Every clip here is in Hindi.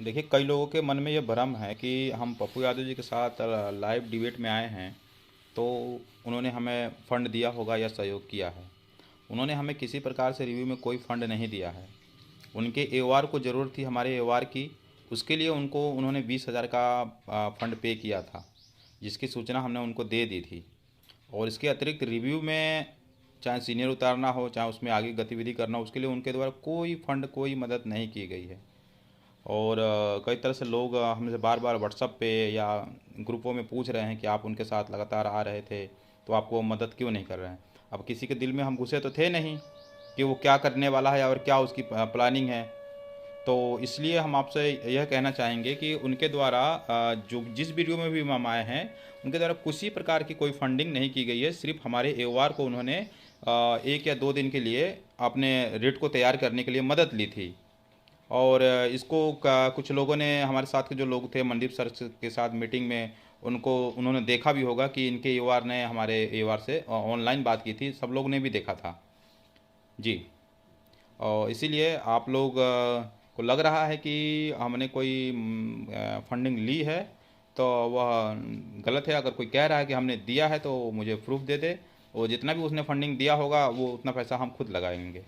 देखिए, कई लोगों के मन में ये भ्रम है कि हम पप्पू यादव जी के साथ लाइव डिबेट में आए हैं, तो उन्होंने हमें फंड दिया होगा या सहयोग किया है। उन्होंने हमें किसी प्रकार से रिव्यू में कोई फंड नहीं दिया है। उनके एओआर को ज़रूरत थी, हमारे एओआर की। उसके लिए उन्होंने 20,000 का फंड पे किया था, जिसकी सूचना हमने उनको दे दी थी। और इसके अतिरिक्त रिव्यू में चाहे सीनियर उतारना हो, चाहे उसमें आगे गतिविधि करना हो, उसके लिए उनके द्वारा कोई फंड, कोई मदद नहीं की गई है। और कई तरह से लोग हमसे बार बार व्हाट्सअप पे या ग्रुपों में पूछ रहे हैं कि आप उनके साथ लगातार आ रहे थे, तो आपको वो मदद क्यों नहीं कर रहे हैं। अब किसी के दिल में हम घुसे तो थे नहीं कि वो क्या करने वाला है और क्या उसकी प्लानिंग है। तो इसलिए हम आपसे यह कहना चाहेंगे कि उनके द्वारा जो जिस वीडियो में भी हम आए हैं, उनके द्वारा किसी प्रकार की कोई फंडिंग नहीं की गई है। सिर्फ हमारे एओआर को उन्होंने 1 या 2 दिन के लिए अपने रेट को तैयार करने के लिए मदद ली थी। और इसको कुछ लोगों ने, हमारे साथ के जो लोग थे मनदीप सर के साथ मीटिंग में, उन्होंने देखा भी होगा कि इनके एओआर ने हमारे एओआर से ऑनलाइन बात की थी, सब लोग ने भी देखा था जी। और इसीलिए आप लोग को लग रहा है कि हमने कोई फंडिंग ली है, तो वह गलत है। अगर कोई कह रहा है कि हमने दिया है तो मुझे प्रूफ दे दे, और जितना भी उसने फंडिंग दिया होगा वो उतना पैसा हम खुद लगाएंगे।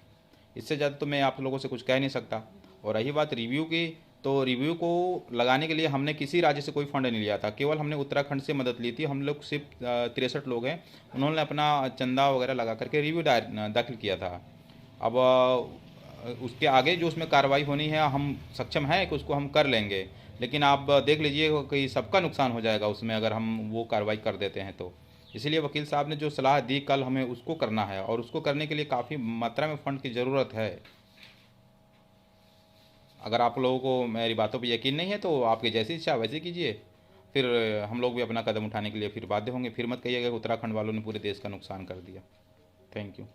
इससे ज़्यादा तो मैं आप लोगों से कुछ कह नहीं सकता। और रही बात रिव्यू की, तो रिव्यू को लगाने के लिए हमने किसी राज्य से कोई फंड नहीं लिया था, केवल हमने उत्तराखंड से मदद ली थी। हम लोग सिर्फ 63 लोग हैं, उन्होंने अपना चंदा वगैरह लगा करके रिव्यू दाखिल किया था। अब उसके आगे जो उसमें कार्रवाई होनी है, हम सक्षम हैं कि उसको हम कर लेंगे। लेकिन आप देख लीजिए कि सबका नुकसान हो जाएगा उसमें, अगर हम वो कार्रवाई कर देते हैं तो। इसीलिए वकील साहब ने जो सलाह दी कल, हमें उसको करना है, और उसको करने के लिए काफ़ी मात्रा में फ़ंड की ज़रूरत है। अगर आप लोगों को मेरी बातों पर यकीन नहीं है तो आपकी जैसी इच्छा वैसे कीजिए। फिर हम लोग भी अपना कदम उठाने के लिए फिर बाध्य होंगे। फिर मत कहिएगा कि उत्तराखंड वालों ने पूरे देश का नुकसान कर दिया। Thank you.